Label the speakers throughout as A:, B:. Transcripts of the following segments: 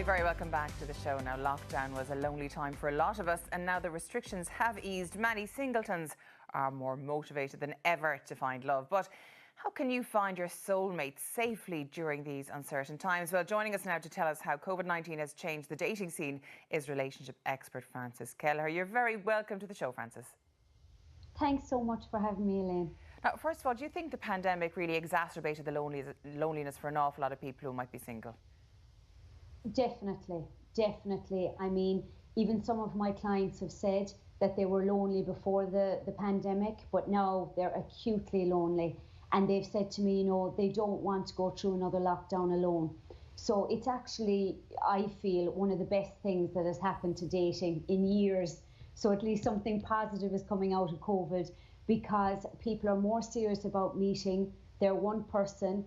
A: very welcome back to the show. Now, lockdown was a lonely time for a lot of us, and now the restrictions have eased. Many singletons are more motivated than ever to find love. But how can you find your soulmate safely during these uncertain times? Well, joining us now to tell us how COVID-19 has changed the dating scene is relationship expert Frances Kelleher. You're very welcome to the show, Frances.
B: Thanks so much for having me, Elaine.
A: Now, first of all, do you think the pandemic really exacerbated the loneliness for an awful lot of people who might be single?
B: Definitely, definitely. I mean, even some of my clients have said that they were lonely before the pandemic, but now they're acutely lonely. And they've said to me, you know, they don't want to go through another lockdown alone. So it's actually, I feel, one of the best things that has happened to dating in years. So at least something positive is coming out of COVID, because people are more serious about meeting their one person.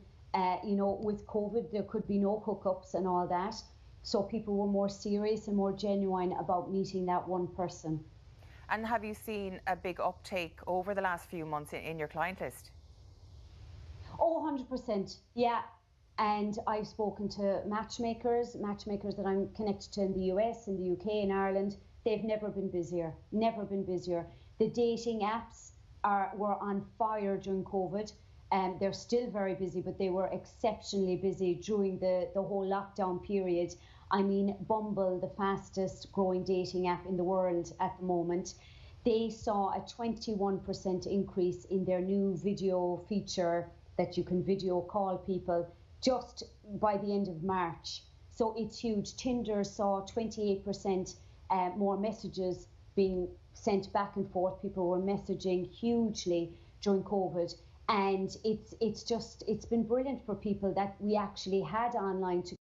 B: You know, with COVID, there could be no hookups and all that. So people were more serious and more genuine about meeting that one person.
A: And have you seen a big uptake over the last few months in your client list?
B: Oh, 100%, yeah. And I've spoken to matchmakers that I'm connected to in the US, in the UK, in Ireland. They've never been busier, never been busier. The dating apps were on fire during COVID. They're still very busy, but they were exceptionally busy during the whole lockdown period. I mean, Bumble, the fastest growing dating app in the world at the moment, they saw a 21% increase in their new video feature that you can video call people just by the end of March. So it's huge. Tinder saw 28% more messages being sent back and forth. People were messaging hugely during COVID. And it's been brilliant for people that we actually had online to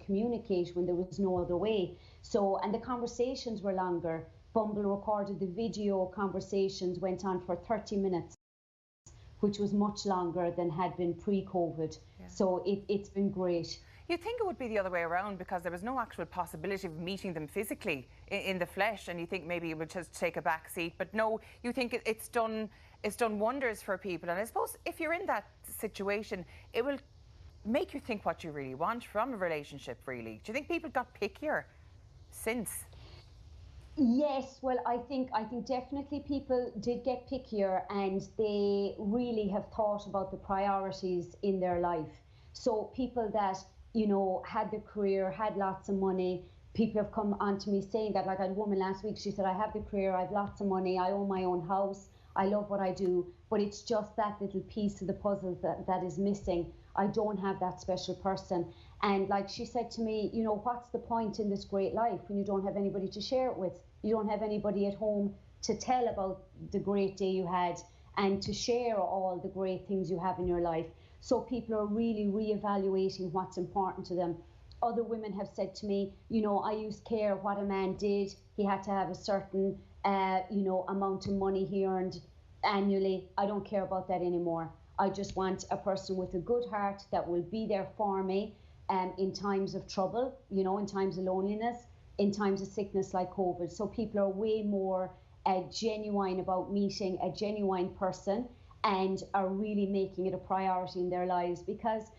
B: communicate when there was no other way. So, and the conversations were longer. Bumble recorded the video conversations went on for 30 minutes, which was much longer than had been pre-COVID. Yeah. So it's been great.
A: You'd think it would be the other way around, because there was no actual possibility of meeting them physically in the flesh, and you think maybe it would just take a back seat. But no, you think it's done wonders for people. And I suppose if you're in that situation, it will make you think what you really want from a relationship, really. Do you think people got pickier since?
B: Yes, well, I think definitely people did get pickier, and they really have thought about the priorities in their life. So people that, you know, had the career, had lots of money, people have come on to me saying that. Like, I had a woman last week, she said, I have the career, I have lots of money, I own my own house, I love what I do, but it's just that little piece of the puzzle that is missing. I don't have that special person. And like she said to me, you know, what's the point in this great life when you don't have anybody to share it with? You don't have anybody at home to tell about the great day you had and to share all the great things you have in your life. So people are really reevaluating what's important to them. Other women have said to me, you know, I used to care what a man did. He had to have a certain, you know, amount of money he earned annually. I don't care about that anymore. I just want a person with a good heart that will be there for me in times of trouble, you know, in times of loneliness, in times of sickness like COVID. So people are way more genuine about meeting a genuine person and are really making it a priority in their lives. Because,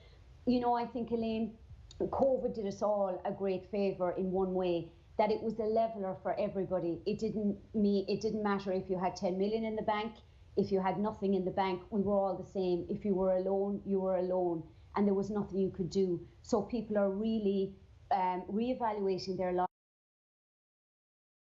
B: you know, I think, Elaine, COVID did us all a great favour in one way, that it was a leveler for everybody. It didn't matter if you had 10 million in the bank, if you had nothing in the bank, we were all the same. If you were alone, you were alone, and there was nothing you could do. So people are really reevaluating their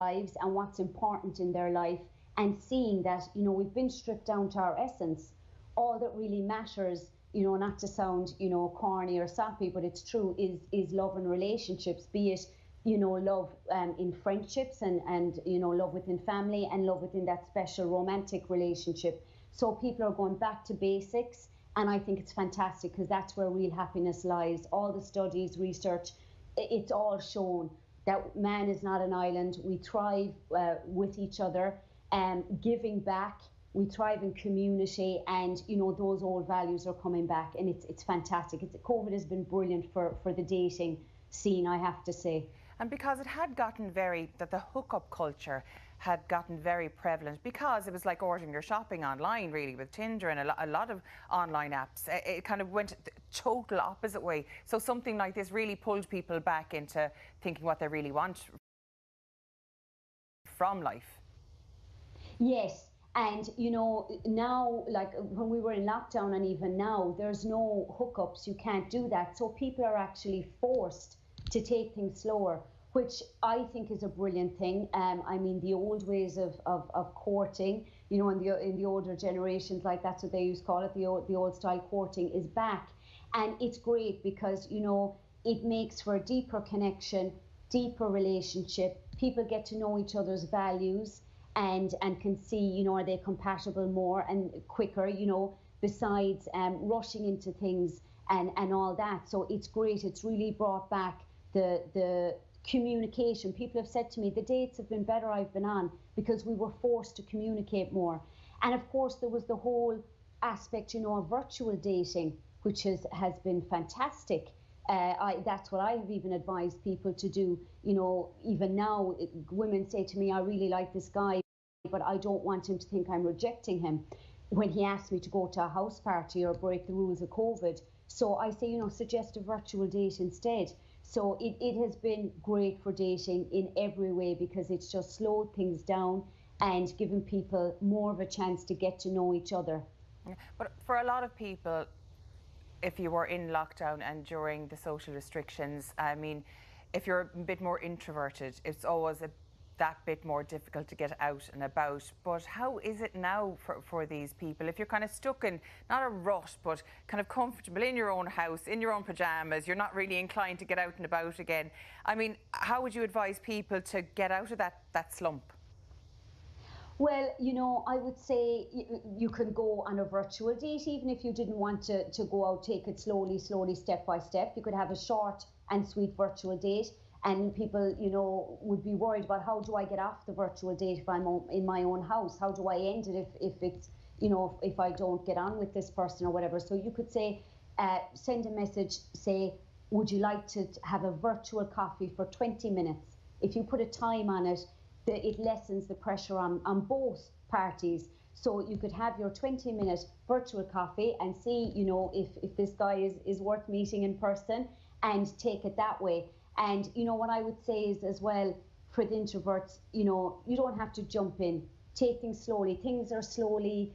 B: lives and what's important in their life, and seeing that, you know, we've been stripped down to our essence. All that really matters, you know, not to sound, you know, corny or sappy, but it's true, is love and relationships, be it, you know, love in friendships and, you know, love within family and love within that special romantic relationship. So people are going back to basics, and I think it's fantastic, because that's where real happiness lies. All the studies, research, it's all shown that man is not an island. We thrive with each other, giving back. We thrive in community, and, you know, those old values are coming back, and it's fantastic. COVID has been brilliant for the dating scene, I have to say.
A: And because it had gotten that the hookup culture had gotten very prevalent because it was like ordering your shopping online, really, with Tinder and a lot of online apps. It kind of went the total opposite way. So something like this really pulled people back into thinking what they really want from life.
B: Yes, and you know, now, like when we were in lockdown and even now, there's no hookups, you can't do that. So people are actually forced to take things slower, which I think is a brilliant thing. I mean, the old ways of courting, you know, in the older generations, like that's what they used to call it, the old style courting is back. And it's great because, you know, it makes for a deeper connection, deeper relationship. People get to know each other's values and can see, you know, are they compatible more and quicker, you know, besides rushing into things and all that. So it's great. It's really brought back the communication. People have said to me, the dates have been better I've been on because we were forced to communicate more. And of course, there was the whole aspect, you know, of virtual dating, which has been fantastic. That's what I have even advised people to do. You know, even now, women say to me, I really like this guy, but I don't want him to think I'm rejecting him when he asks me to go to a house party or break the rules of COVID. So I say, you know, suggest a virtual date instead. So it has been great for dating in every way because it's just slowed things down and given people more of a chance to get to know each other.
A: But for a lot of people, if you were in lockdown and during the social restrictions, I mean, if you're a bit more introverted, it's always that bit more difficult to get out and about. But how is it now for these people? If you're kind of stuck in, not a rut, but kind of comfortable in your own house, in your own pyjamas, you're not really inclined to get out and about again. I mean, how would you advise people to get out of that slump?
B: Well, you know, I would say you can go on a virtual date, even if you didn't want to go out, take it slowly, step by step. You could have a short and sweet virtual date. And people, you know, would be worried about how do I get off the virtual date if I'm in my own house? How do I end it if it's, you know, if I don't get on with this person or whatever? So you could say, send a message, say, would you like to have a virtual coffee for 20 minutes? If you put a time on it, it lessens the pressure on both parties. So you could have your 20-minute virtual coffee and see, you know, if this guy is worth meeting in person and take it that way. And, you know, what I would say is as well, for the introverts, you know, you don't have to jump in. Take things slowly. Things are slowly,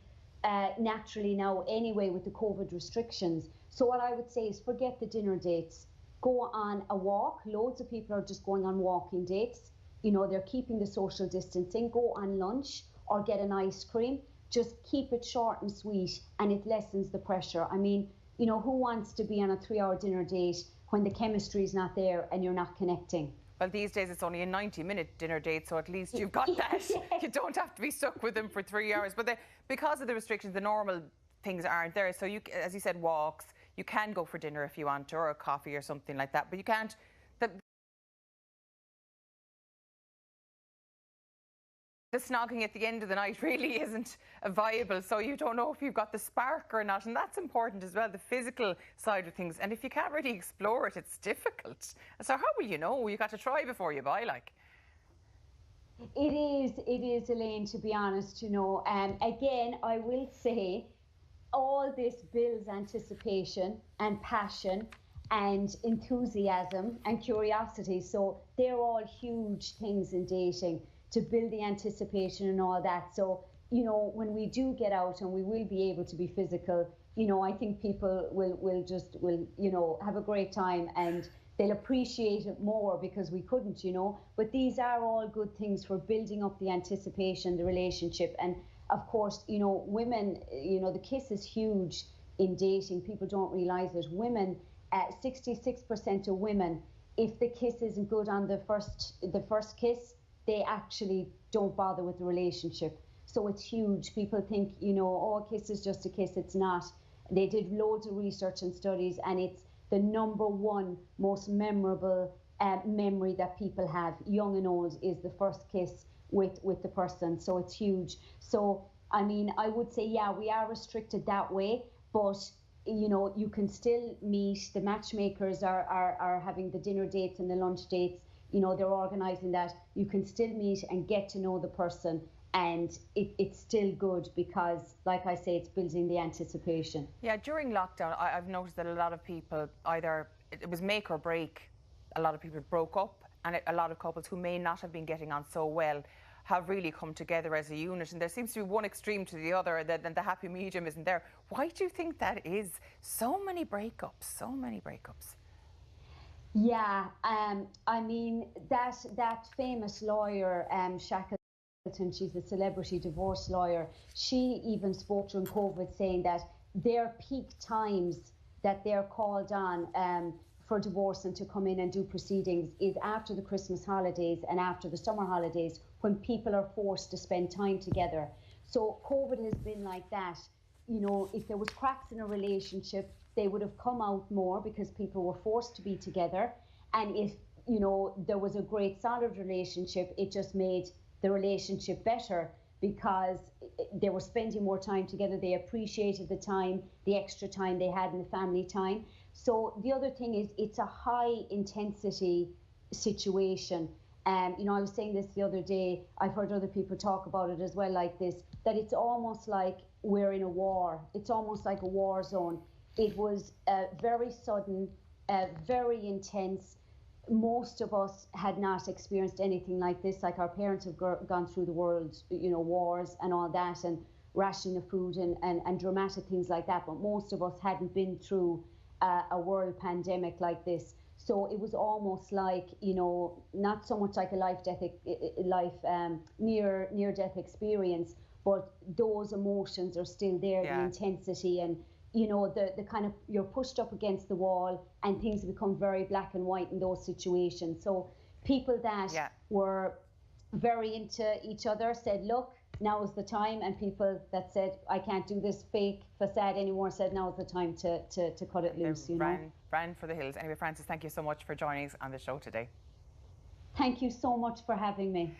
B: naturally now anyway with the COVID restrictions. So what I would say is forget the dinner dates. Go on a walk. Loads of people are just going on walking dates. You know, they're keeping the social distancing. Go on lunch or get an ice cream. Just keep it short and sweet and it lessens the pressure. I mean, you know, who wants to be on a 3-hour dinner date when the chemistry is not there and you're not connecting?
A: Well, these days it's only a 90-minute dinner date, so at least you've got that. You don't have to be stuck with them for 3 hours. But because of the restrictions, the normal things aren't there. So you, as you said, walks. You can go for dinner if you want to, or a coffee or something like that. But you can't. The snogging at the end of the night really isn't viable, so you don't know if you've got the spark or not, and that's important as well, the physical side of things. And if you can't really explore it, it's difficult. So how will you know? You got to try before you buy, like.
B: It is, Elaine, to be honest, you know. Again, I will say all this builds anticipation and passion and enthusiasm and curiosity. So they're all huge things in dating, to build the anticipation and all that. So, you know, when we do get out and we will be able to be physical, you know, I think people will, you know, have a great time and they'll appreciate it more because we couldn't, you know. But these are all good things for building up the anticipation, the relationship. And of course, you know, women, you know, the kiss is huge in dating. People don't realize it. Women, 66% of women, if the kiss isn't good on the first kiss, they actually don't bother with the relationship. So it's huge. People think, you know, oh, a kiss is just a kiss. It's not. They did loads of research and studies, and it's the #1 most memorable memory that people have, young and old, is the first kiss with the person. So it's huge. So, I mean, I would say, yeah, we are restricted that way, but you know, you can still meet. The matchmakers are having the dinner dates and the lunch dates. you know, they're organising that you can still meet and get to know the person, and it's still good because, like I say, it's building the anticipation.
A: Yeah, during lockdown, I've noticed that a lot of people either, it was make or break. A lot of people broke up, and a lot of couples who may not have been getting on so well have really come together as a unit, and there seems to be one extreme to the other, and the happy medium isn't there. Why do you think that is? So many breakups, so many breakups.
B: Yeah, I mean, that famous lawyer, Shackleton, she's a celebrity divorce lawyer. She even spoke during COVID saying that their peak times that they're called on for divorce and to come in and do proceedings is after the Christmas holidays and after the summer holidays, when people are forced to spend time together. So COVID has been like that. You know, if there was cracks in a relationship, they would have come out more because people were forced to be together. And if, you know, there was a great solid relationship, it just made the relationship better because they were spending more time together. They appreciated the time, the extra time they had in the family time. So the other thing is, it's a high intensity situation. You know, I was saying this the other day, I've heard other people talk about it as well like this, that it's almost like we're in a war. It's almost like a war zone. It was very sudden, very intense. Most of us had not experienced anything like this. Like, our parents have gone through the world, you know, wars and all that, and rationing of food and dramatic things like that. But most of us hadn't been through a world pandemic like this. So it was almost like, you know, not so much like a near-death experience, but those emotions are still there, yeah. The intensity and, you know, the kind of, you're pushed up against the wall and things become very black and white in those situations. So people that were very into each other said, look, now is the time. And people that said, I can't do this fake facade anymore, said now is the time to cut it loose, you know.
A: Ran for the hills. Anyway, Frances, thank you so much for joining us on the show today.
B: Thank you so much for having me.